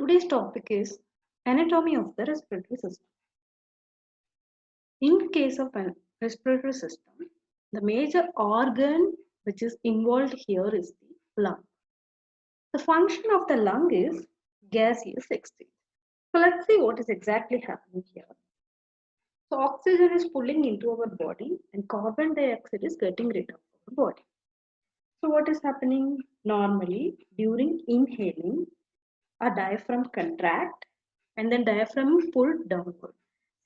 Today's topic is anatomy of the respiratory system. In case of an respiratory system, the major organ which is involved here is the lung. The function of the lung is gaseous exchange. So let's see what is exactly happening here. So oxygen is pulling into our body and carbon dioxide is getting rid of our body. So what is happening normally during inhaling? A diaphragm contract and then diaphragm pull downward.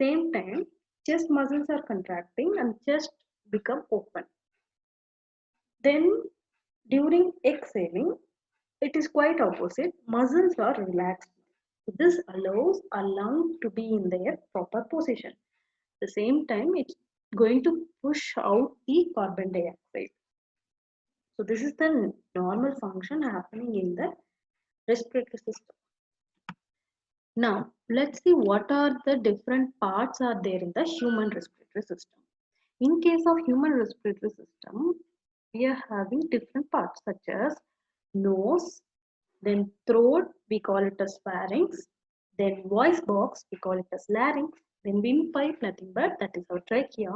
Same time, chest muscles are contracting and chest become open. Then during exhaling, it is quite opposite. Muscles are relaxed. This allows a lung to be in their proper position. At the same time, it's going to push out the carbon dioxide. So this is the normal function happening in the respiratory system. Now, let's see what are the different parts are there in the human respiratory system. In case of human respiratory system, we are having different parts such as nose, then throat, we call it as pharynx, then voice box, we call it as larynx, then windpipe, nothing but that is our trachea,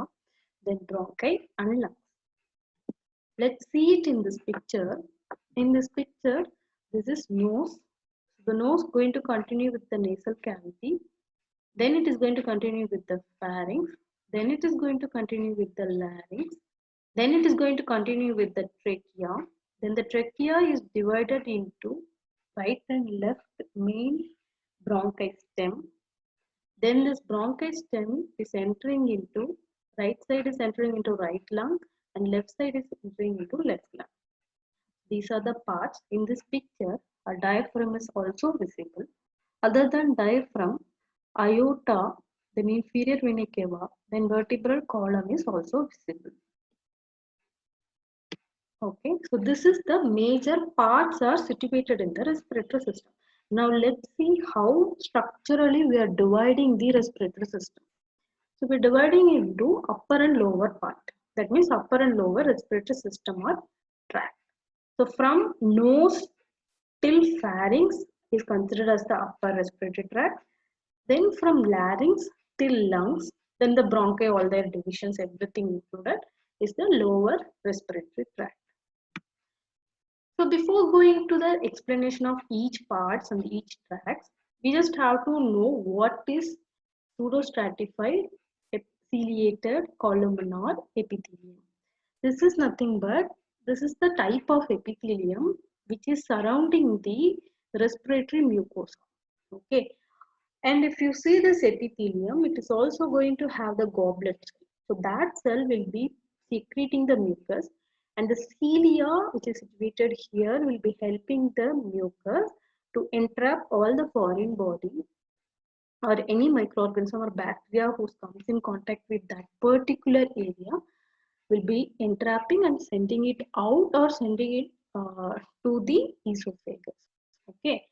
then bronchi and lungs. Let's see it in this picture. In this picture, this is nose. The nose going to continue with the nasal cavity. Then it is going to continue with the pharynx. Then it is going to continue with the larynx. Then it is going to continue with the trachea. Then the trachea is divided into right and left main bronchi stem. Then this bronchi stem is entering into right side is entering into right lung and left side is entering into left lung. These are the parts. In this picture, a diaphragm is also visible. Other than diaphragm, aorta, then inferior vena cava, then vertebral column is also visible. Okay, so this is the major parts are situated in the respiratory system. Now let's see how structurally we are dividing the respiratory system. So we're dividing into upper and lower part. That means upper and lower respiratory system are tract. So from nose till pharynx is considered as the upper respiratory tract. Then from larynx till lungs, then the bronchi, all their divisions, everything included, is the lower respiratory tract. So before going to the explanation of each parts and each tracts, we just have to know what is pseudostratified ciliated columnar epithelium. This is nothing but this is the type of epithelium which is surrounding the respiratory mucosa. Okay, and if you see this epithelium, it is also going to have the goblet cell. So that cell will be secreting the mucus, and the cilia, which is situated here, will be helping the mucus to entrap all the foreign body or any microorganism or bacteria who comes in contact with that particular area will be entrapping and sending it out or sending it to the esophagus. Okay,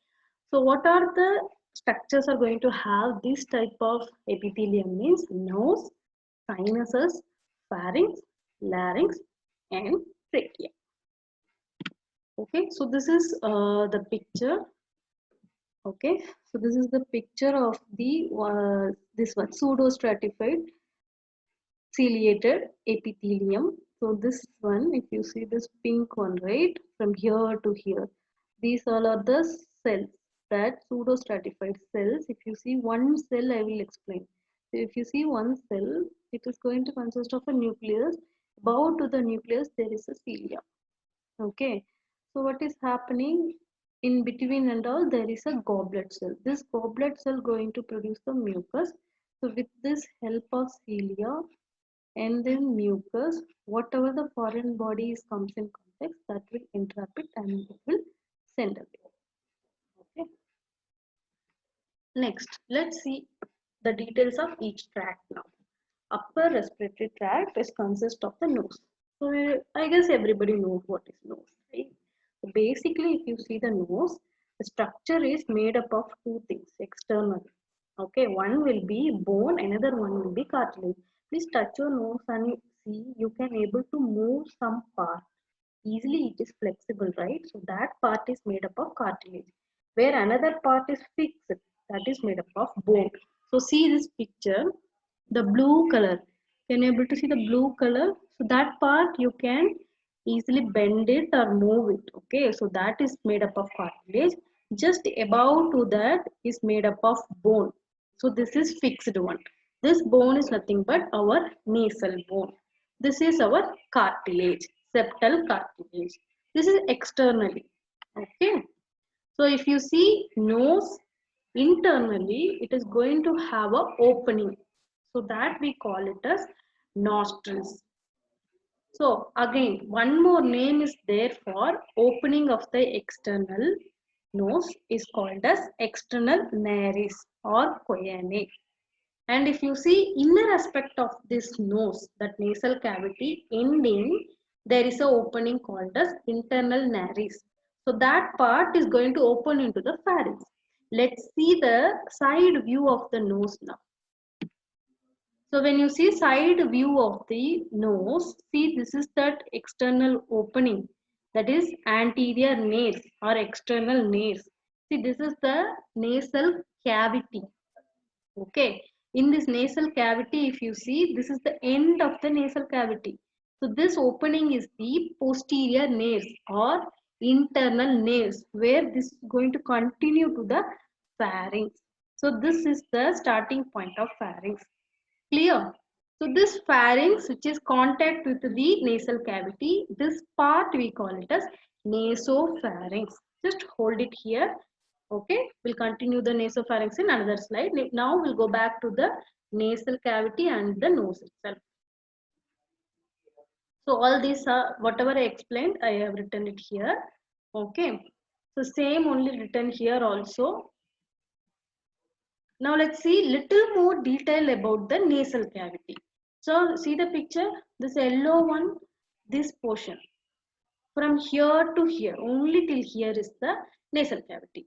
so what are the structures are going to have this type of epithelium means nose, sinuses, pharynx, larynx, and trachea. Okay, so this is the picture. Okay, so this is the picture of the this one pseudo stratified ciliated epithelium. So this one, if you see this pink one, right, from here to here, these all are the cells, that pseudo-stratified cells. If you see one cell, I will explain. So if you see one cell, it is going to consist of a nucleus. Above to the nucleus, there is a cilia. Okay. So what is happening in between and all, there is a goblet cell. This goblet cell going to produce the mucus. So with this help of cilia, and then mucus, whatever the foreign bodies comes in contact, that will entrap it and it will send away. Okay. Next, let's see the details of each tract now. Upper respiratory tract is consist of the nose. So I guess everybody knows what is nose, right? So basically, if you see the nose, the structure is made up of two things external. Okay, one will be bone, another one will be cartilage. Please touch your nose and see you can able to move some part. Easily it is flexible, right? So that part is made up of cartilage. where another part is fixed, that is made up of bone. So see this picture, the blue color. Can you able to see the blue color? So that part you can easily bend it or move it. Okay, so that is made up of cartilage. Just above to that is made up of bone. So this is fixed one. This bone is nothing but our nasal bone. This is our cartilage, septal cartilage. This is externally. Okay. So if you see nose internally, it is going to have a opening. So that we call it as nostrils. So again, one more name is there for opening of the external nose is called as external nares or choanae. And if you see inner aspect of this nose, that nasal cavity ending, there is a opening called as internal nares. So that part is going to open into the pharynx. Let's see the side view of the nose now. So when you see side view of the nose, see this is that external opening, that is anterior nares or external nares. See this is the nasal cavity. Okay, in this nasal cavity, if you see, this is the end of the nasal cavity. So this opening is the posterior nares or internal nares, where this is going to continue to the pharynx. So this is the starting point of pharynx. Clear? So this pharynx, which is contact with the nasal cavity, this part we call it as nasopharynx. Just hold it here. Okay, we'll continue the nasopharynx in another slide. Now we'll go back to the nasal cavity and the nose itself. So all these are whatever I explained, I have written it here. Okay, so same only written here also. Now let's see little more detail about the nasal cavity. So see the picture, this yellow one, this portion. From here to here, only till here is the nasal cavity.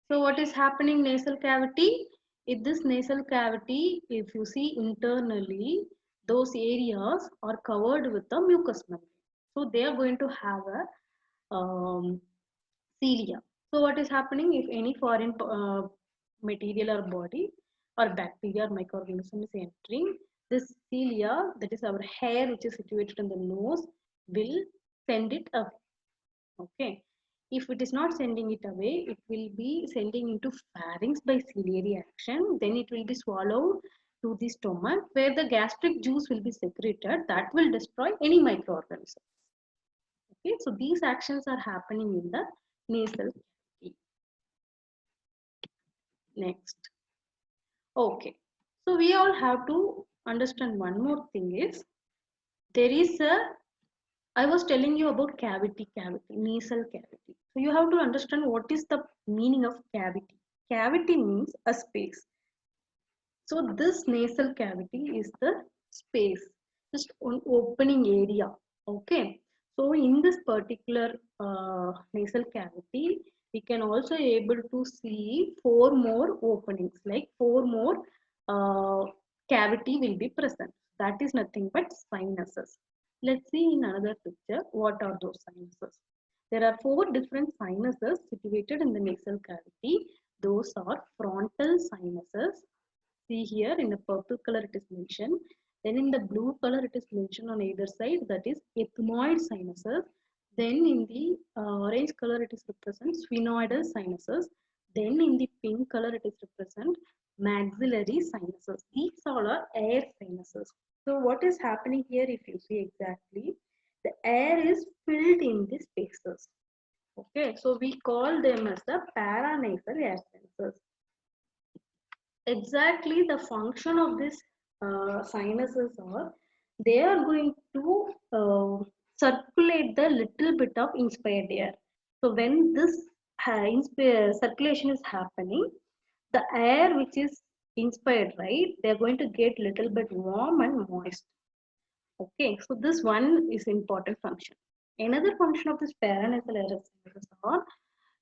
So what is happening nasal cavity? In this nasal cavity, if you see internally, those areas are covered with the mucous membrane. So they are going to have a cilia. So what is happening if any foreign material or body or bacteria or microorganism is entering, this cilia, that is our hair which is situated in the nose, will send it away. Okay. If it is not sending it away, it will be sending into pharynx by ciliary action. Then it will be swallowed to the stomach where the gastric juice will be secreted that will destroy any microorganism. Okay, so these actions are happening in the nasal cavity. Next. Okay, so we all have to understand one more thing is there is a I was telling you about cavity, nasal cavity. So you have to understand what is the meaning of cavity. Cavity means a space. So this nasal cavity is the space, just an opening area. Okay. So in this particular nasal cavity, we can also able to see four more openings, like four more cavity will be present. That is nothing but sinuses. Let's see in another picture what are those sinuses. There are four different sinuses situated in the nasal cavity. Those are frontal sinuses. See here in the purple color it is mentioned. Then in the blue color it is mentioned on either side, that is ethmoid sinuses. Then in the orange color it is represent sphenoidal sinuses. Then in the pink color it is represent maxillary sinuses. These all are air sinuses. So what is happening here if you see exactly, the air is filled in the spaces. Okay, so we call them as the paranasal air sinuses. Exactly the function of this sinuses are they are going to circulate the little bit of inspired air. So when this circulation is happening, the air which is inspired, right, they're going to get little bit warm and moist. Okay, so this one is important function. Another function of this paranasal air sinuses are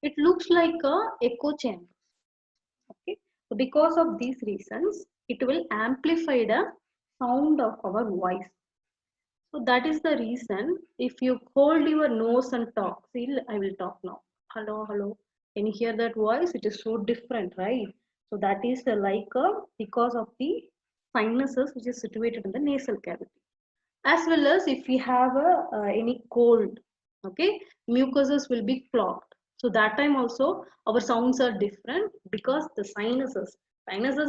it looks like a echo chamber. Okay, so because of these reasons, it will amplify the sound of our voice. So that is the reason if you hold your nose and talk, see, I will talk now. Hello, hello. Can you hear that voice? It is so different, right? So that is because of the sinuses which is situated in the nasal cavity. As well as if we have any cold, okay, mucuses will be clogged. So that time also our sounds are different because the sinuses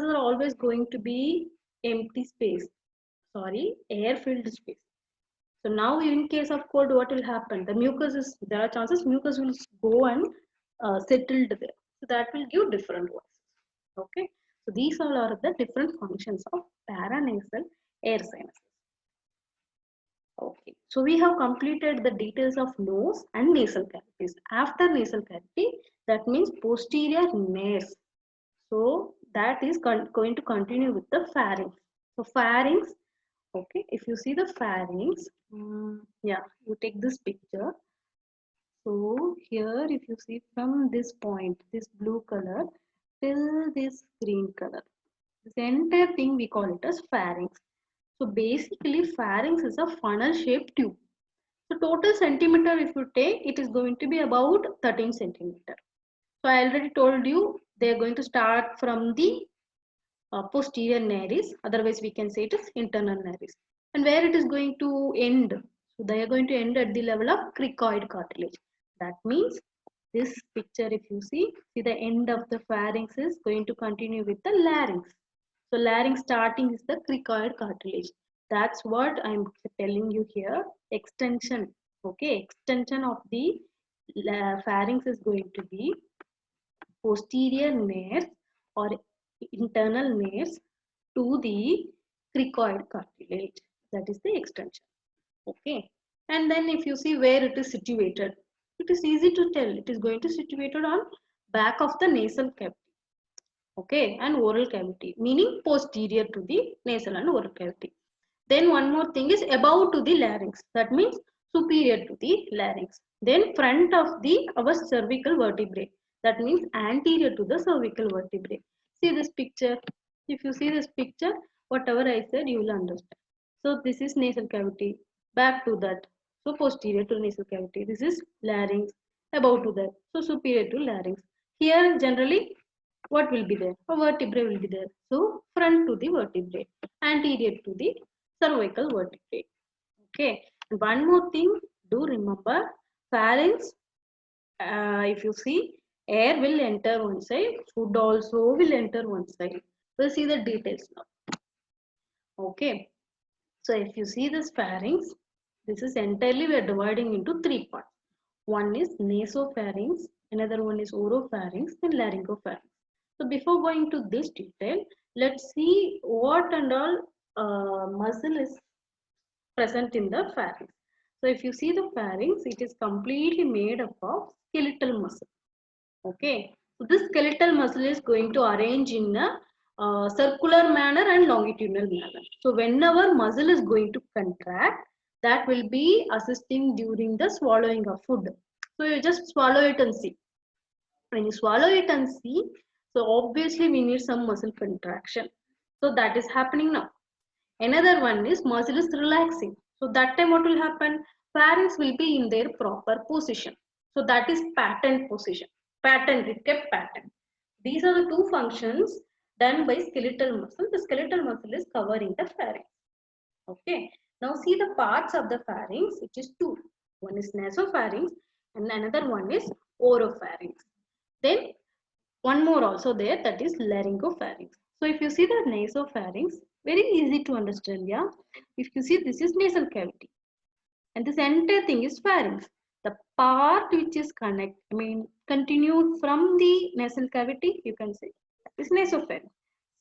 are always going to be empty space, sorry, air filled space. So now in case of cold, what will happen? The mucus is, there are chances mucus will go and settled there. So that will give different voices. Okay. So these all are the different functions of paranasal air sinuses. Okay. So we have completed the details of nose and nasal cavities. After nasal cavity, that means posterior nares. So that is going to continue with the pharynx. So pharynx, okay, if you see the pharynx, yeah, you take this picture. So here, if you see from this point, this blue color till this green color, this entire thing we call it as pharynx. So basically, pharynx is a funnel-shaped tube. So total centimeter, if you take, it is going to be about 13 centimeter. So I already told you they are going to start from the posterior nares, otherwise we can say it is internal nares. And where it is going to end? So they are going to end at the level of cricoid cartilage. That means this picture, if you see the end of the pharynx is going to continue with the larynx. So larynx starting is the cricoid cartilage. That's what I'm telling you here. Extension, okay, extension of the pharynx is going to be posterior nares or internal nares to the cricoid cartilage. That is the extension. Okay. And then if you see where it is situated, it is easy to tell. It is going to situated on back of the nasal cavity. Okay. And oral cavity, meaning posterior to the nasal and oral cavity. Then one more thing is above to the larynx. That means superior to the larynx. Then front of the our cervical vertebrae. That means anterior to the cervical vertebrae. See this picture. If you see this picture, whatever I said, you will understand. So this is nasal cavity. Back to that. So posterior to nasal cavity. This is larynx. Above to that. So superior to larynx. Here generally what will be there? A vertebrae will be there. So front to the vertebrae, anterior to the cervical vertebrae. Okay. And one more thing, do remember pharynx. If you see, air will enter one side, food also will enter one side. We'll see the details now. Okay. So if you see this pharynx, this is entirely we are dividing into three parts. One is nasopharynx, another one is oropharynx, and laryngopharynx. So before going to this detail, let's see what and all muscle is present in the pharynx. So if you see the pharynx, it is completely made up of skeletal muscle. Okay. So this skeletal muscle is going to arrange in a circular manner and longitudinal manner. So whenever muscle is going to contract, that will be assisting during the swallowing of food. So you just swallow it and see. When you swallow it and see, so obviously we need some muscle contraction. So that is happening now. Another one is muscle is relaxing. So that time what will happen? Pharynx will be in their proper position. So that is patent position. Patent, it kept patent. These are the two functions done by skeletal muscle. The skeletal muscle is covering the pharynx. Okay. Now see the parts of the pharynx, which is two. One is nasopharynx and another one is oropharynx. Then one more also there, that is laryngopharynx. So if you see the nasopharynx, very easy to understand, yeah. If you see, this is nasal cavity and this entire thing is pharynx. The part which is continued from the nasal cavity, you can say, that is nasopharynx.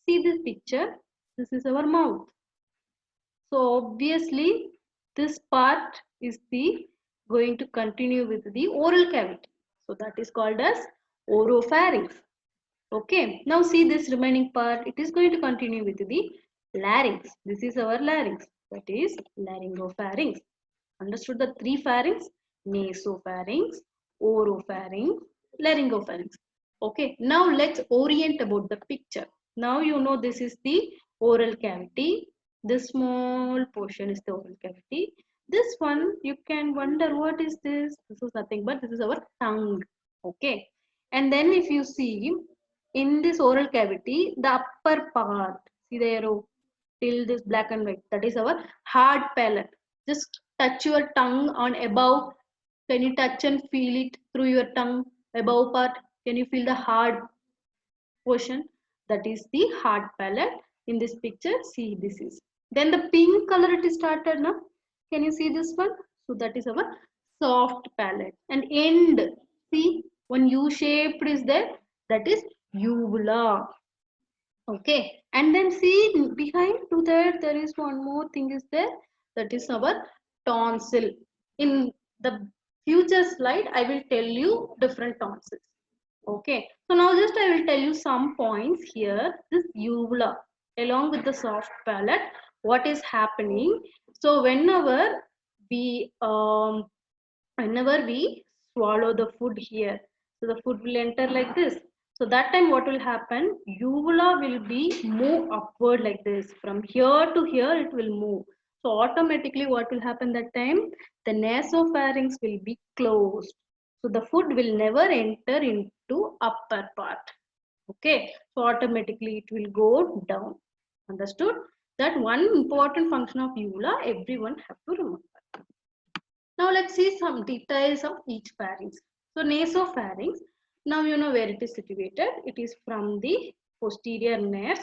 See this picture, this is our mouth. So obviously this part is the going to continue with the oral cavity. So that is called as oropharynx. Okay, now see this remaining part, it is going to continue with the larynx. This is our larynx, that is laryngopharynx. Understood the three pharynx? Nasopharynx, oropharynx, laryngopharynx. Okay, now let's orient about the picture. Now you know this is the oral cavity. This small portion is the oral cavity. This one, you can wonder what is this? This is nothing but this is our tongue. Okay. And then if you see in this oral cavity, the upper part, see the arrow till this black and white, that is our hard palate. Just touch your tongue on above. Can you touch and feel it through your tongue above part? Can you feel the hard portion? That is the hard palate. In this picture, see this is. Then the pink color it is started now. Can you see this one? So that is our soft palate. And end, see one U shaped is there. That is uvula. Okay, and then see behind to that there is one more thing is there, that is our tonsil. In the future slide, I will tell you different tonsils. Okay, so now just I will tell you some points here. This uvula along with the soft palate, what is happening? So whenever we swallow the food here, so the food will enter like this. So that time what will happen, uvula will be move upward like this, from here to here it will move. So automatically what will happen that time, the nasopharynx will be closed, so the food will never enter into upper part. Okay, so automatically it will go down. Understood? That one important function of uvula everyone have to remember. Now let's see some details of each pharynx. So nasopharynx, now you know where it is situated. It is from the posterior nares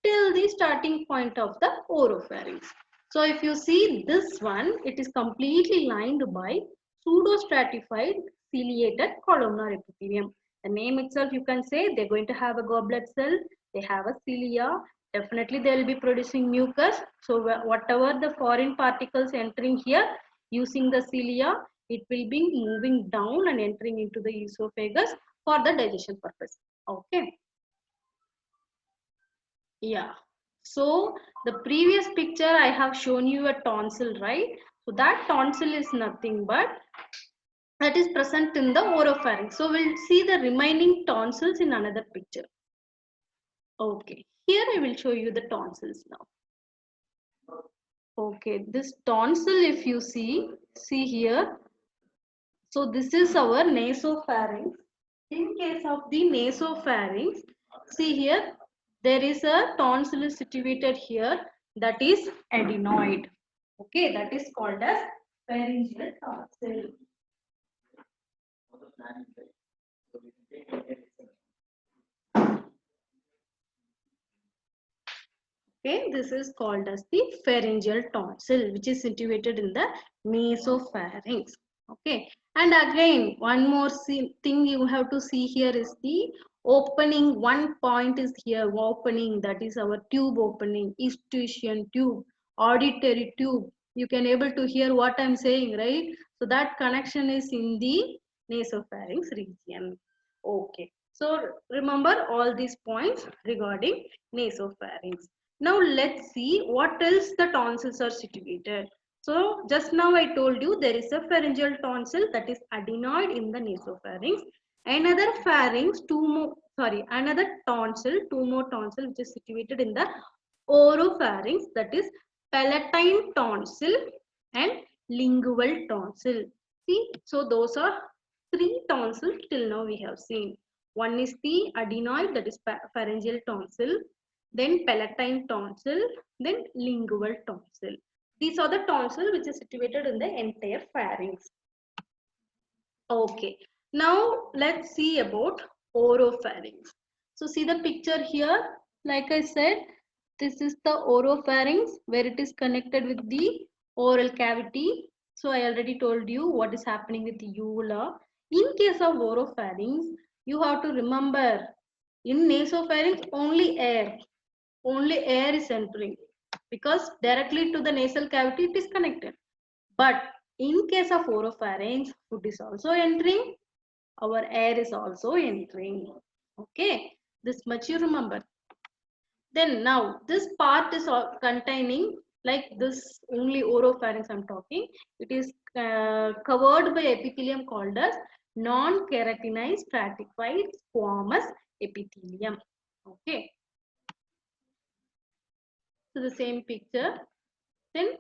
till the starting point of the oropharynx. So if you see this one, it is completely lined by pseudostratified ciliated columnar epithelium. The name itself you can say they're going to have a goblet cell, they have a cilia, definitely they will be producing mucus. So whatever the foreign particles entering here, using the cilia, it will be moving down and entering into the esophagus for the digestion purpose. Okay. Yeah. So the previous picture I have shown you a tonsil, right? So that tonsil is nothing but that is present in the oropharynx. So we'll see the remaining tonsils in another picture. Okay. Here I will show you the tonsils now. Okay. This tonsil, if you see here. So this is our nasopharynx. In case of the nasopharynx, see here, there is a tonsil situated here, that is adenoid. Okay, that is called as pharyngeal tonsil. Okay, this is called as the pharyngeal tonsil, which is situated in the nasopharynx. Okay, and again, one more thing you have to see here is the opening. One point is here, opening, that is our tube opening, eustachian tube, auditory tube. You can able to hear what I'm saying, right? So that connection is in the nasopharynx region. Okay, so remember all these points regarding nasopharynx. Now let's see what else the tonsils are situated. So just now I told you there is a pharyngeal tonsil, that is adenoid in the nasopharynx. Another pharynx, another tonsil, two more tonsil which is situated in the oropharynx, that is palatine tonsil and lingual tonsil. See, so those are three tonsils till now we have seen. One is the adenoid, that is pharyngeal tonsil, then palatine tonsil, then lingual tonsil. These are the tonsil which is situated in the entire pharynx. Okay, now let's see about oropharynx. So see the picture here, like I said, this is the oropharynx where it is connected with the oral cavity. So I already told you what is happening with the uvula. In case of oropharynx, you have to remember in nasopharynx only air is entering, because directly to the nasal cavity it is connected. But in case of oropharynx, food is also entering, our air is also entering. Okay, this much you remember. Then now this part is containing, like this only oropharynx I'm talking, it is covered by epithelium called as non-keratinized stratified squamous epithelium. Okay, so the same picture. Then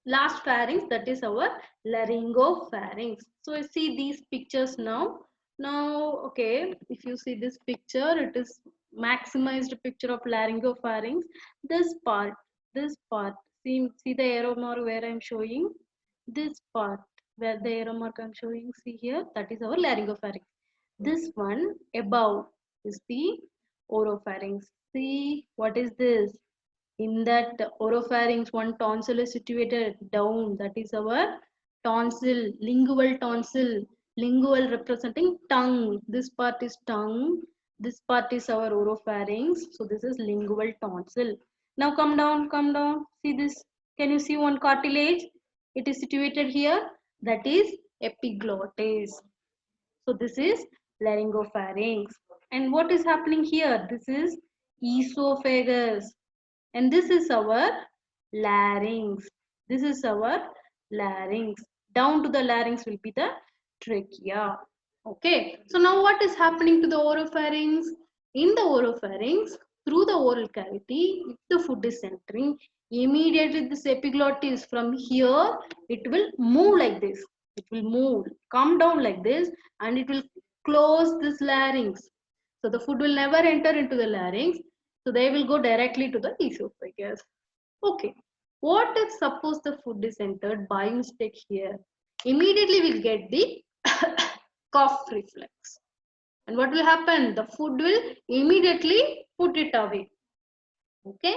last pharynx, that is our laryngopharynx. So you see these pictures now. Now, okay, if you see this picture, it is maximized picture of laryngopharynx. This part, this part, see the arrow mark where I'm showing? This part where the arrow mark I'm showing, see here, that is our laryngopharynx. This one above is the oropharynx. See, what is this? In that oropharynx, one tonsil is situated down. That is our tonsil, lingual tonsil. Lingual representing tongue. This part is tongue. This part is our oropharynx. So this is lingual tonsil. Now come down, come down. See this. Can you see one cartilage? It is situated here. That is epiglottis. So this is laryngopharynx. And what is happening here? This is esophagus. And this is our larynx. This is our larynx. Down to the larynx will be the trachea. Okay. So now what is happening to the oropharynx? In the oropharynx, through the oral cavity, if the food is entering, immediately this epiglottis from here, it will move like this. It will move, come down like this, and it will close this larynx. So the food will never enter into the larynx. So they will go directly to the esophagus. Okay. What if suppose the food is entered by mistake here? Immediately we'll get the cough reflex. And what will happen? The food will immediately put it away. Okay.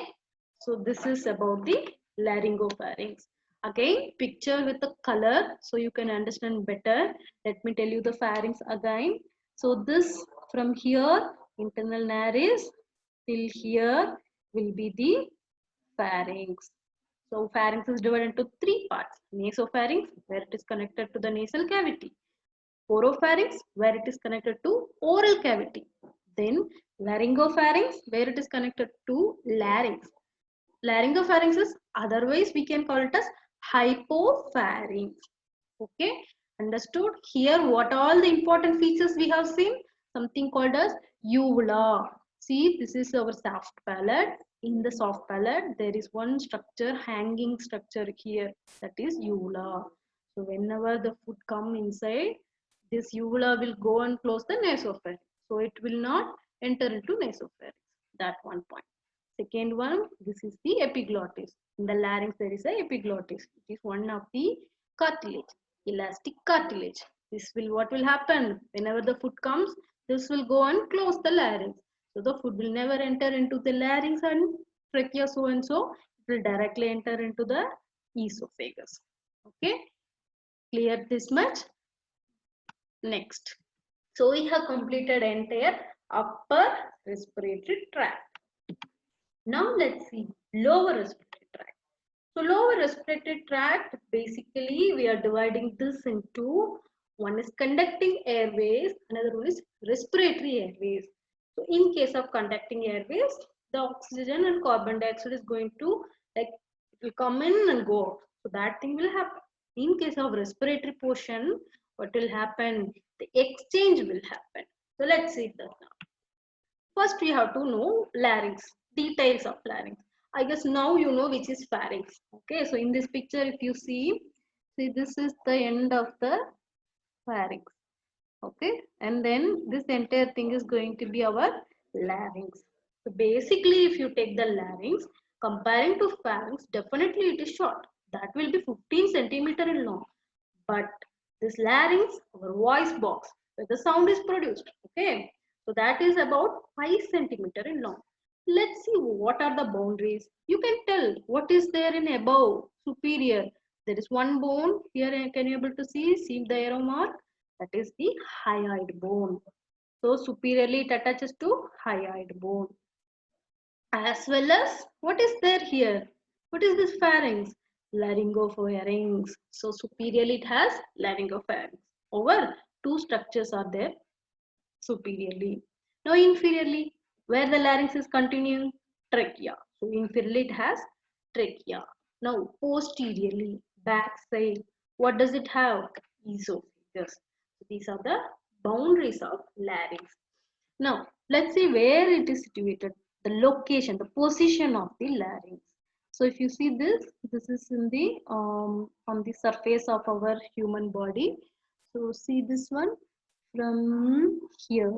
So this is about the laryngopharynx. Again, picture with the color so you can understand better. Let me tell you the pharynx again. So this from here, internal nares, till here will be the pharynx. So pharynx is divided into three parts. Nasopharynx, where it is connected to the nasal cavity. Oropharynx, where it is connected to oral cavity. Then laryngopharynx, where it is connected to larynx. Laryngopharynx is otherwise we can call it as hypopharynx. Okay, understood? Here what all the important features we have seen? Something called as uvula. See, this is our soft palate. In the soft palate, there is one structure, hanging structure here, that is uvula. So whenever the food come inside, this uvula will go and close the nasopharynx. So it will not enter into nasopharynx. That one point. Second one, this is the epiglottis. In the larynx, there is a epiglottis. It is one of the cartilage, elastic cartilage. This will, what will happen? Whenever the food comes, this will go and close the larynx. So the food will never enter into the larynx and trachea, so and so. It will directly enter into the esophagus. Okay, clear this much? Next. So we have completed entire upper respiratory tract. Now let's see lower respiratory tract. So lower respiratory tract, basically we are dividing this into, one is conducting airways, another one is respiratory airways. So in case of conducting airways, the oxygen and carbon dioxide is going to, like, it will come in and go out. So that thing will happen. In case of respiratory portion, what will happen? The exchange will happen. So let's see that now. First, we have to know larynx, details of larynx. I guess now you know which is pharynx. Okay, so in this picture, if you see this is the end of the pharynx. Okay, and then this entire thing is going to be our larynx. So basically, if you take the larynx, comparing to pharynx, definitely it is short. That will be 15 centimeter in long. But this larynx, our voice box, where the sound is produced. Okay, so that is about 5 centimeter in long. Let's see what are the boundaries. You can tell what is there in above, superior. There is one bone here. Can you able to see the arrow mark? That is the hyoid bone. So superiorly it attaches to hyoid bone. As well as what is there here? What is this pharynx? Laryngopharynx. So superiorly it has laryngopharynx. Over two structures are there superiorly. Now inferiorly, where the larynx is continuing, trachea. So inferiorly it has trachea. Now posteriorly, back side, what does it have? Esophagus. So these are the boundaries of larynx. Now let's see where it is situated, the location, the position of the larynx. So if you see this is in the on the surface of our human body. So see this one. from here.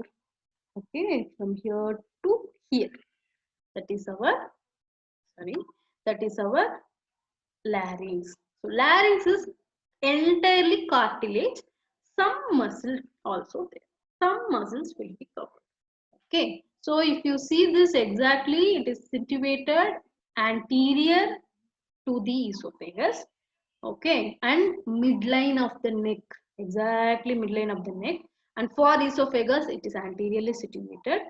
Okay, from here to here. That is our, sorry, that is our larynx. So larynx is entirely cartilage. Some muscle also there. Some muscles will be covered. Okay, so if you see this exactly, it is situated anterior to the esophagus. Okay, and midline of the neck, exactly midline of the neck. And for esophagus, it is anteriorly situated.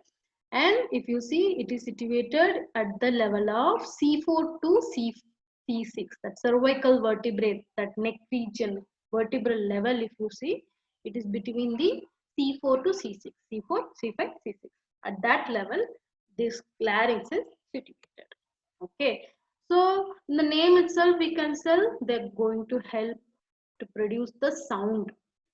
And if you see, it is situated at the level of C4 to C6, that cervical vertebrae, that neck region, vertebral level. If you see, it is between the C4 to C6, C4, C5, C6. At that level, this larynx is situated. Okay, so in the name itself, we can tell they're going to help to produce the sound.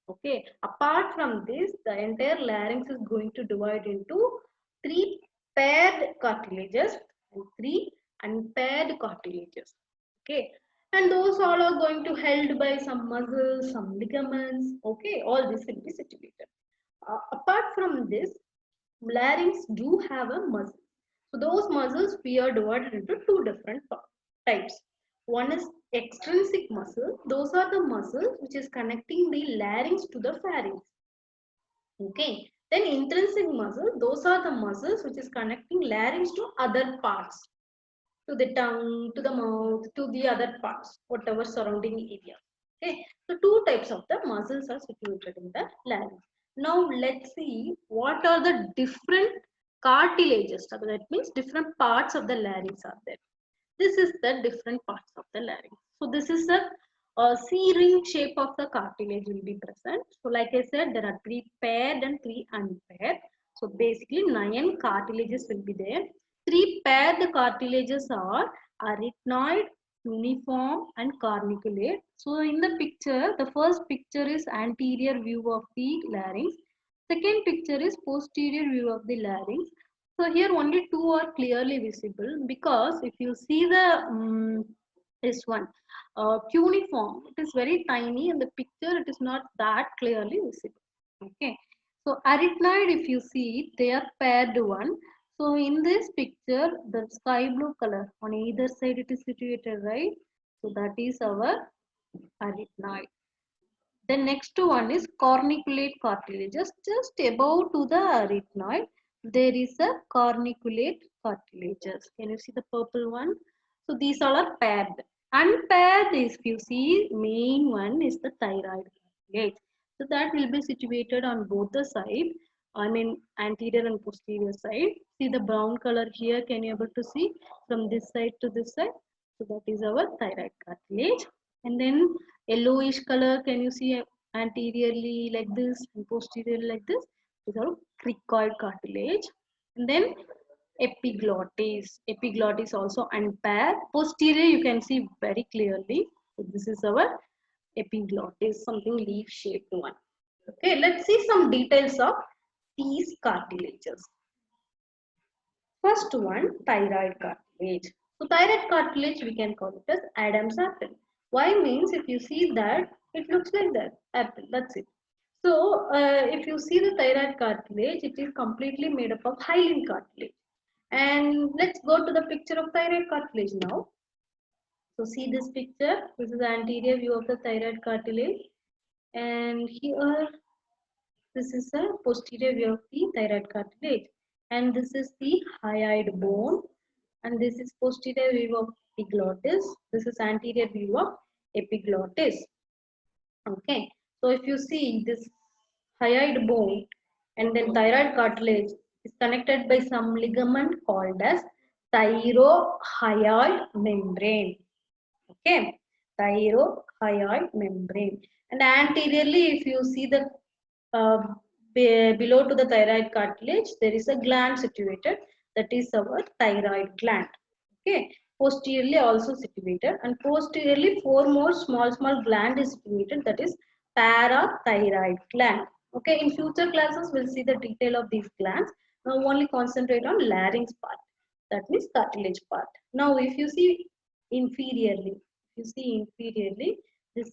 Okay, apart from this, the entire larynx is going to divide into three paired cartilages and three unpaired cartilages. Okay, and those all are going to held by some muscles, some ligaments. Okay, all this will be situated. Apart from this, larynx do have a muscle. So those muscles we are divided into two different types. One is extrinsic muscle. Those are the muscles which is connecting the larynx to the pharynx. Okay. Then intrinsic muscle. Those are the muscles which is connecting larynx to other parts, to the tongue, to the mouth, to the other parts, whatever surrounding area. Okay, so two types of the muscles are situated in the larynx. Now let's see what are the different cartilages. So that means different parts of the larynx are there. This is the different parts of the larynx. So this is the C-ring shape of the cartilage will be present. So like I said, there are three paired and three unpaired. So basically 9 cartilages will be there. Three paired cartilages are arytenoid, cuneiform and carniculate. So in the picture, the first picture is anterior view of the larynx. Second picture is posterior view of the larynx. So here only two are clearly visible, because if you see the this one cuneiform, it is very tiny, and the picture it is not that clearly visible. Okay, so arytenoid, if you see, they are paired one. So in this picture, the sky blue color on either side it is situated, right? So that is our arytenoid. The next one is corniculate cartilages. Just above to the arytenoid, there is a corniculate cartilages. Can you see the purple one? So these all are paired. Unpaired is, if you see, main one is the thyroid cartilage. So that will be situated on both the side. I mean anterior and posterior side. See the brown color here. Can you able to see from this side to this side? So that is our thyroid cartilage. And then yellowish color, can you see anteriorly like this and posteriorly like this? These are cricoid cartilage. And then epiglottis also unpaired. Posterior you can see very clearly. So this is our epiglottis, something leaf shaped one. Okay, let's see some details of these cartilages. First one, thyroid cartilage. So thyroid cartilage we can call it as Adam's apple. Why means, if you see that, it looks like that apple. That's it. So if you see the thyroid cartilage, it is completely made up of hyaline cartilage. And let's go to the picture of thyroid cartilage now. So see this picture. This is the anterior view of the thyroid cartilage. And here, this is a posterior view of the thyroid cartilage. And this is the hyoid bone. And this is posterior view of epiglottis. This is anterior view of epiglottis. Okay. So if you see this hyoid bone and then thyroid cartilage is connected by some ligament called as thyrohyoid membrane. Okay, thyrohyoid membrane. And anteriorly, if you see the below to the thyroid cartilage, there is a gland situated, that is our thyroid gland. Okay, posteriorly also situated, and posteriorly four more small gland is situated, that is parathyroid gland. Okay, in future classes we'll see the detail of these glands. Now only concentrate on larynx part, that means cartilage part. Now if you see inferiorly, this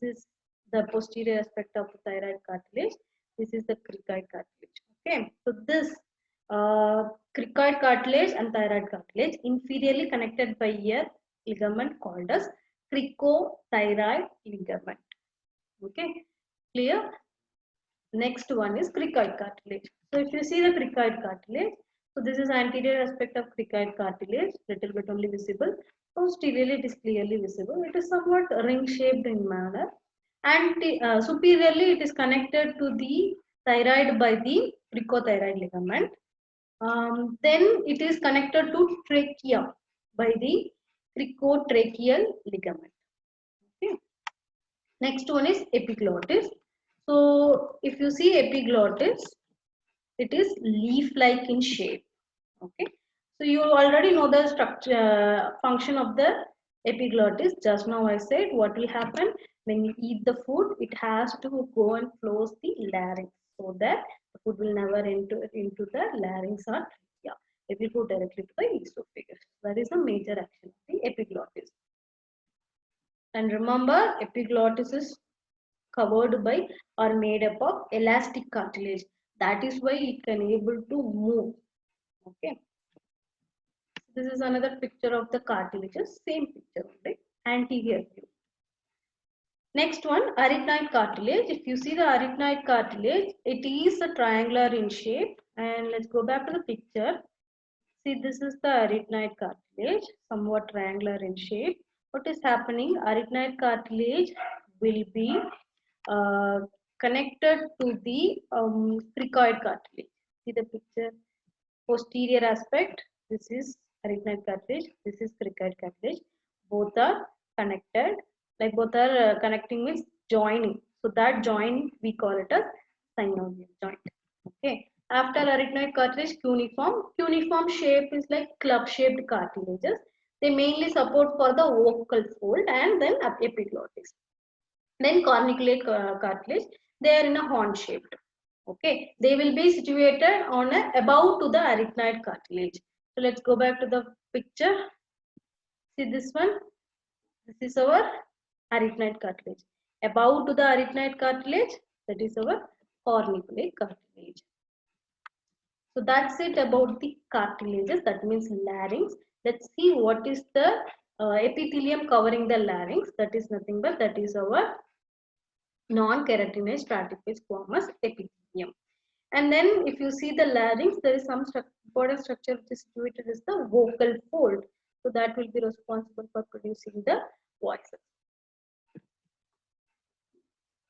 is the posterior aspect of the thyroid cartilage. This is the cricoid cartilage. Okay, so this cricoid cartilage and thyroid cartilage inferiorly connected by a ligament called as cricothyroid ligament. Okay, clear? Next one is cricoid cartilage. So if you see the cricoid cartilage, so this is anterior aspect of cricoid cartilage, little bit only visible. Posteriorly it is clearly visible. It is somewhat ring shaped in manner. And superiorly it is connected to the thyroid by the cricothyroid ligament. Then it is connected to trachea by the cricotracheal ligament. Okay. Next one is epiglottis. So if you see epiglottis, it is leaf-like in shape. Okay. So you already know the structure function of the epiglottis. Just now I said what will happen when you eat the food. It has to go and close the larynx so that the food will never enter into the larynx or trachea. It will go directly to the esophagus. That is the major action of the epiglottis. And remember, epiglottis is covered by or made up of elastic cartilage. That is why it can able to move. Okay. This is another picture of the cartilages. Same picture only. Anterior view. Next one, arytenoid cartilage. If you see the arytenoid cartilage, it is a triangular in shape. And let's go back to the picture. See, this is the arytenoid cartilage, somewhat triangular in shape. What is happening? Arytenoid cartilage will be connected to the cricoid cartilage. See the picture. Posterior aspect. This is arytenoid cartilage. This is cricoid cartilage. Both are connected. Like both are connecting means joining. So that joint we call it as synovial joint. Okay. After arytenoid cartilage, cuneiform. Cuneiform shape is like club-shaped cartilages. They mainly support for the vocal fold and then epiglottis. Then corniculate cartilage. They are in a horn shaped. Okay. They will be situated on a above to the arytenoid cartilage. So let's go back to the picture. See this one. This is our arytenoid cartilage. Above to the arytenoid cartilage, that is our corniculate cartilage. So that's it about the cartilages, that means larynx. Let's see what is the epithelium covering the larynx. That is nothing but that is our non-keratinized stratified squamous epithelium. And then if you see the larynx, there is some important structure which is situated as the vocal fold. So that will be responsible for producing the voices.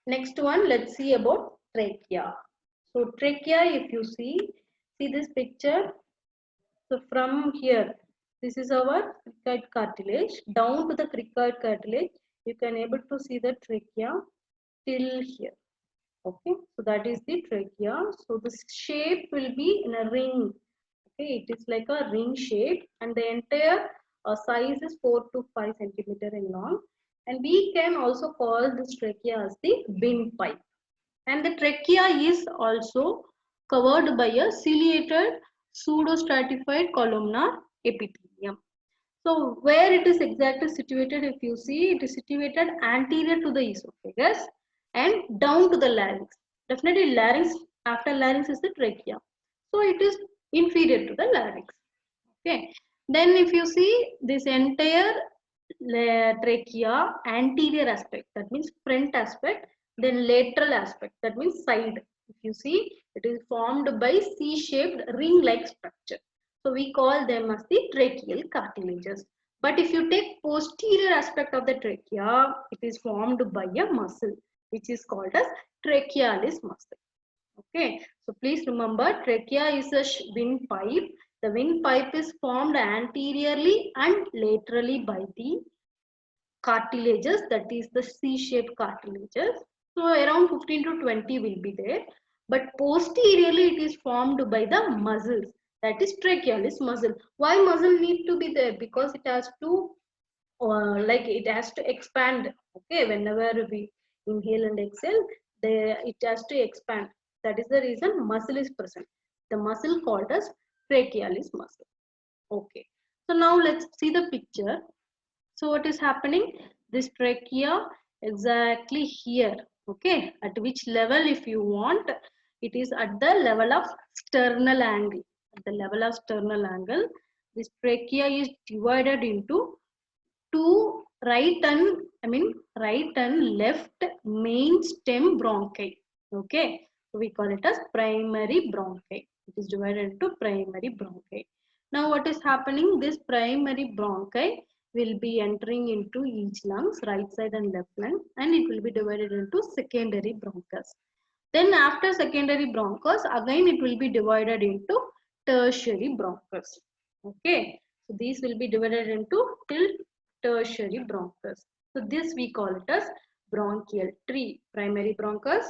Next one, let's see about trachea. So trachea, if you see this picture. So from here, this is our cricoid cartilage. Down to the cricoid cartilage, you can able to see the trachea till here. Okay, so that is the trachea. So the shape will be in a ring. Okay, it is like a ring shape, and the entire size is 4 to 5 centimeter in long. And we can also call this trachea as the windpipe. And the trachea is also covered by a ciliated pseudostratified columnar epithelium. So where it is exactly situated, if you see, it is situated anterior to the esophagus and down to the larynx. Definitely larynx, after larynx is the trachea. So it is inferior to the larynx. Okay. Then if you see this entire trachea, anterior aspect, that means front aspect, then lateral aspect, that means side. If you see, it is formed by C-shaped ring-like structure. So we call them as the tracheal cartilages. But if you take posterior aspect of the trachea, it is formed by a muscle, which is called as trachealis muscle. Okay, so please remember, trachea is a windpipe. The windpipe is formed anteriorly and laterally by the cartilages, that is the C-shaped cartilages. So around 15 to 20 will be there. But posteriorly it is formed by the muscles, that is trachealis muscle. Why muscle need to be there? Because it has to like it has to expand. Okay, whenever we inhale and exhale, it has to expand. That is the reason muscle is present. The muscle called as trachealis muscle. Okay, so now let's see the picture. So what is happening? This trachea exactly here. Okay, at which level if you want, it is at the level of sternal angle. At the level of sternal angle, this trachea is divided into two right and left main stem bronchi. Okay, so we call it as primary bronchi. It is divided into primary bronchi. Now what is happening? This primary bronchi will be entering into each lungs, right side and left lung, and it will be divided into secondary bronchus. Then after secondary bronchus, again it will be divided into tertiary bronchus. Okay, so these will be divided into till tertiary bronchus. So this we call it as bronchial tree. Primary bronchus.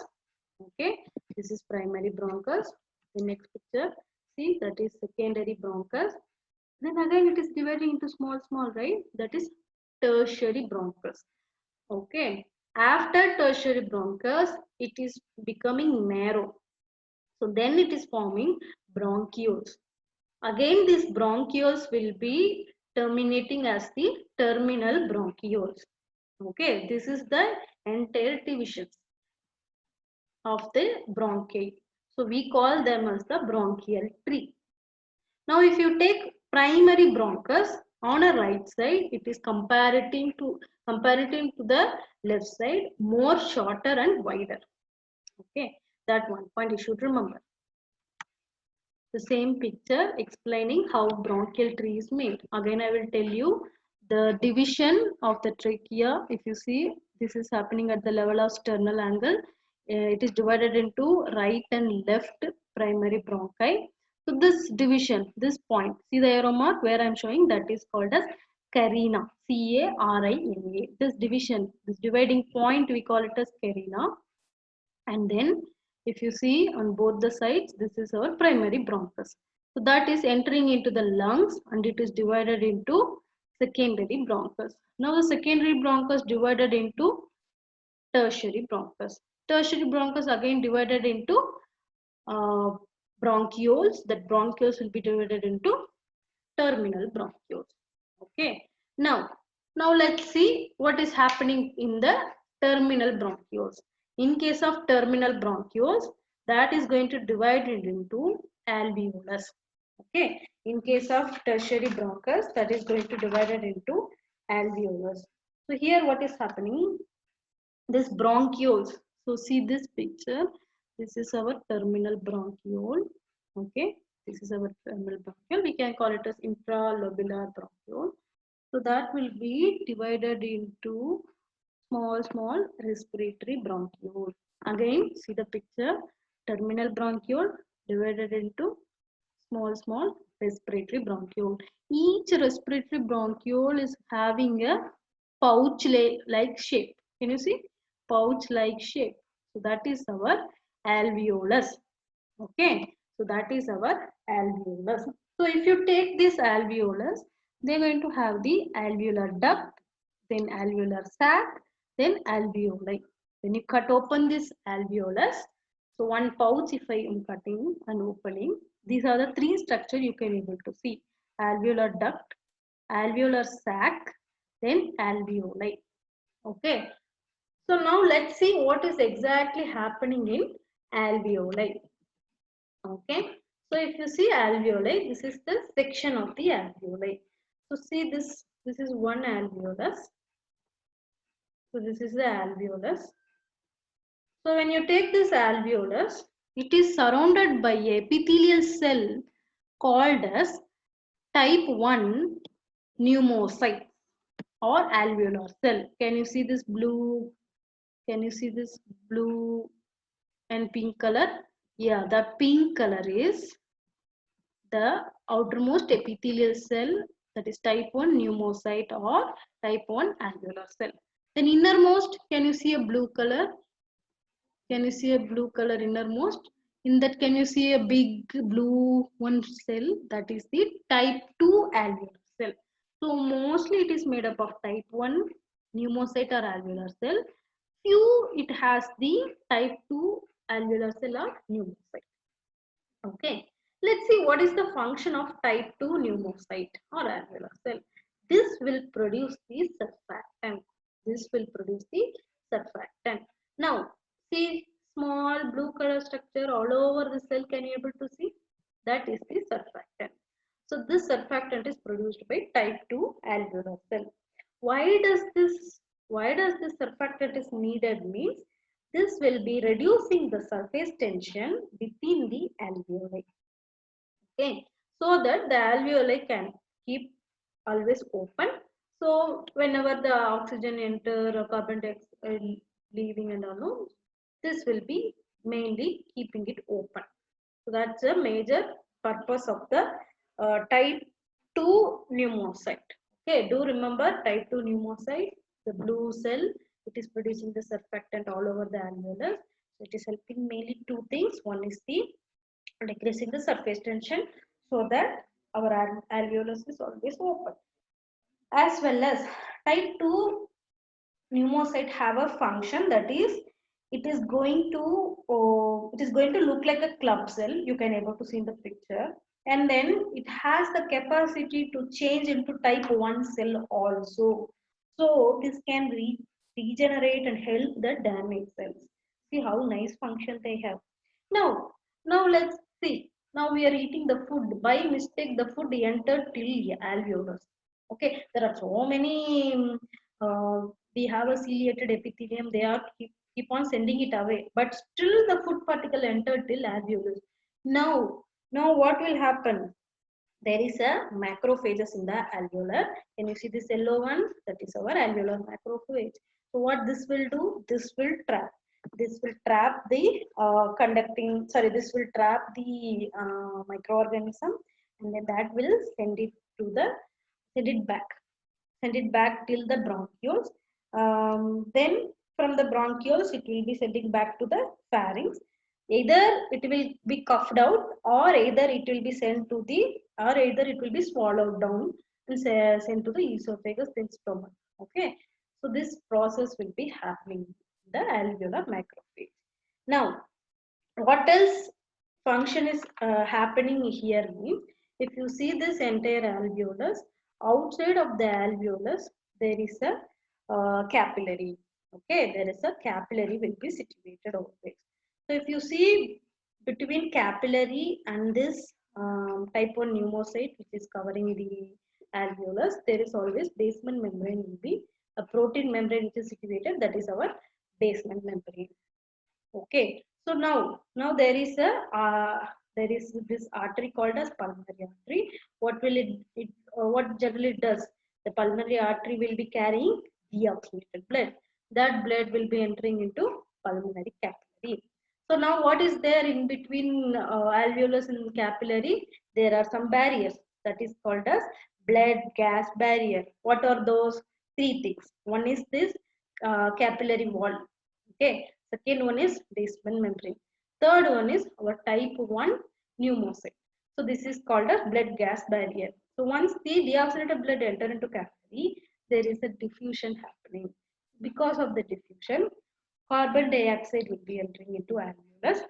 Okay, this is primary bronchus. The next picture, see, that is secondary bronchus. Then again it is divided into small, right? That is tertiary bronchus. Okay, after tertiary bronchus, it is becoming narrow. So then it is forming bronchioles. Again, these bronchioles will be terminating as the terminal bronchioles. Okay, this is the entire division of the bronchi. So we call them as the bronchial tree. Now, if you take primary bronchus on a right side, it is comparative to the left side, more shorter and wider. Okay, that one point you should remember. The same picture explaining how bronchial tree is made. Again, I will tell you the division of the trachea. If you see, this is happening at the level of sternal angle. It is divided into right and left primary bronchi. So this division, this point, see the arrow mark where I am showing, that is called as carina, C-A-R-I-N-A. This division, this dividing point, we call it as carina. And then if you see on both the sides, this is our primary bronchus. So that is entering into the lungs and it is divided into secondary bronchus. Now the secondary bronchus divided into tertiary bronchus. Tertiary bronchus again divided into uh, bronchioles. That bronchioles will be divided into terminal bronchioles. Okay. Now let's see what is happening in the terminal bronchioles. In case of terminal bronchioles, that is going to divide it into alveolus. Okay. In case of tertiary bronchus, that is going to divide it into alveolus. So here what is happening? This bronchioles. So see this picture. This is our terminal bronchiole. Okay. This is our terminal bronchiole. We can call it as intralobular bronchiole. So that will be divided into small respiratory bronchiole. Again, see the picture. Terminal bronchiole divided into small respiratory bronchiole. Each respiratory bronchiole is having a pouch like shape. Can you see? Pouch like shape. So that is our alveolus. Okay. So that is our alveolus. So if you take this alveolus, they're going to have the alveolar duct, then alveolar sac, then alveoli. When you cut open this alveolus, so one pouch if I am cutting and opening, these are the three structure you can able to see. Alveolar duct, alveolar sac, then alveoli. Okay. So now let's see what is exactly happening in alveoli. Okay. So if you see alveoli, this is the section of the alveoli. So see this is one alveolus. So this is the alveolus. So when you take this alveolus, it is surrounded by a epithelial cell called as type 1 pneumocyte or alveolar cell. Can you see this blue? Can you see this blue and pink color? Yeah, the pink color is the outermost epithelial cell, that is type 1 pneumocyte or type 1 alveolar cell. Then innermost, can you see a blue color? Can you see a blue color innermost? In that, can you see a big blue one cell? That is the type 2 alveolar cell. So mostly it is made up of type 1 pneumocyte or alveolar cell. Few it has the type 2 alveolar cell or pneumocyte. Okay, let's see what is the function of type 2 pneumocyte or alveolar cell. This will produce the surfactant. This will produce the surfactant. Now, See small blue color structure all over the cell. Can you able to see? That is the surfactant. So this surfactant is produced by type 2 alveolar cell. Why does this surfactant is needed means this will be reducing the surface tension within the alveoli. Okay, so that the alveoli can keep always open. So whenever the oxygen enter or carbon dioxide leaving and all, this will be mainly keeping it open. So that's a major purpose of the type 2 pneumocyte. Okay, do remember type 2 pneumocyte, the blue cell, it is producing the surfactant all over the alveolus. So it is helping mainly two things. One is the decreasing the surface tension so that our alveolus is always open. As well as type 2 pneumocyte have a function, that is it is going to look like a club cell, you can able to see in the picture, and then it has the capacity to change into type 1 cell also. So this can regenerate and help the damaged cells. See how nice function they have. Now let's see. Now we are eating the food. By mistake, the food entered till alveolus. Okay, there are so many. We have a ciliated epithelium. They are keep on sending it away, but still the food particle entered till alveolus. Now what will happen? There is a macrophages in the alveolar. Can you see this yellow one? That is our alveolar macrophage. So what this will do? This will trap. This will trap the this will trap the microorganism, and then that will send it back. Send it back till the bronchioles. Then from the bronchioles, it will be sending back to the pharynx. Either it will be coughed out, or either it will be sent to the, or either it will be swallowed down and sent to the esophagus, then stomach. Okay, so this process will be happening in the alveolar macrophage. Now, what else function is happening here means, if you see this entire alveolus, outside of the alveolus there is a capillary. Okay, there is a capillary will be situated always. So if you see between capillary and this type 1 pneumocyte which is covering the alveolus, there is always basement membrane will be a protein membrane which is situated, that is our basement membrane. Okay, so now there is this artery called as pulmonary artery. What will what generally it does? The pulmonary artery will be carrying deoxygenated blood. That blood will be entering into pulmonary capillary. So now what is there in between alveolus and capillary? There are some barriers, that is called as blood gas barrier. What are those? Three things. One is this capillary wall. Okay. Second one is basement membrane. Third one is our type 1 pneumocyte. So this is called a blood gas barrier. So once the deoxygenated blood enter into capillary, there is a diffusion happening. Because of the diffusion, carbon dioxide will be entering into alveolus.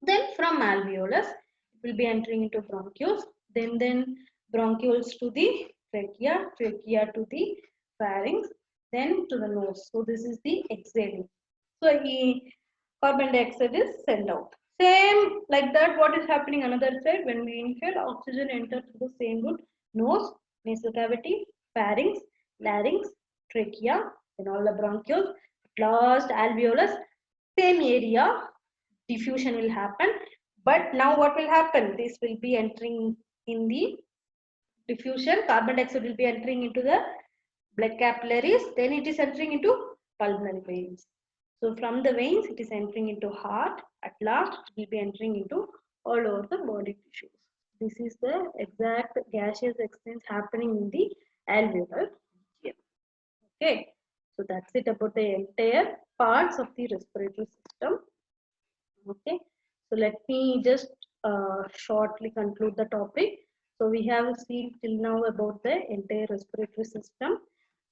Then from alveolus, it will be entering into bronchioles. Then bronchioles to the trachea to the pharynx, then to the nose. So this is the exhaling. So carbon dioxide is sent out. Same like that, what is happening another side? When we inhale, oxygen enters through the same route: nose, nasal cavity, pharynx, larynx, trachea, then all the bronchioles, last alveolus, same area, diffusion will happen. But now what will happen? This will be entering in the diffusion, carbon dioxide will be entering into the blood capillaries, then it is entering into pulmonary veins. So from the veins, it is entering into heart. At last, it will be entering into all over the body tissues. This is the exact gaseous exchange happening in the alveolar region. Okay, so that's it about the entire parts of the respiratory system. Okay, so let me just shortly conclude the topic. So we have seen till now about the entire respiratory system.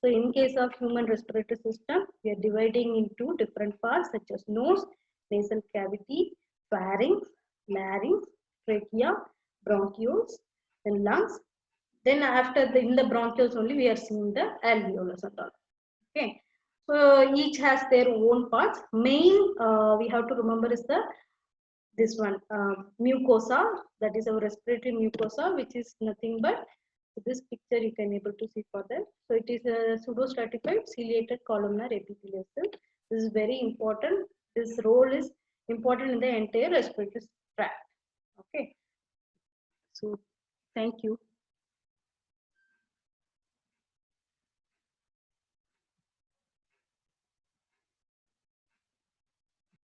So in case of human respiratory system, we are dividing into different parts such as nose, nasal cavity, pharynx, larynx, trachea, bronchioles, then lungs. Then after in the bronchioles only we are seeing the alveolus and all. Okay. So each has their own parts. Main we have to remember is this one, mucosa, that is our respiratory mucosa, which is nothing but this picture you can able to see further. So it is a pseudostratified ciliated columnar epithelial cell. This is very important. This role is important in the entire respiratory tract. Okay. So thank you.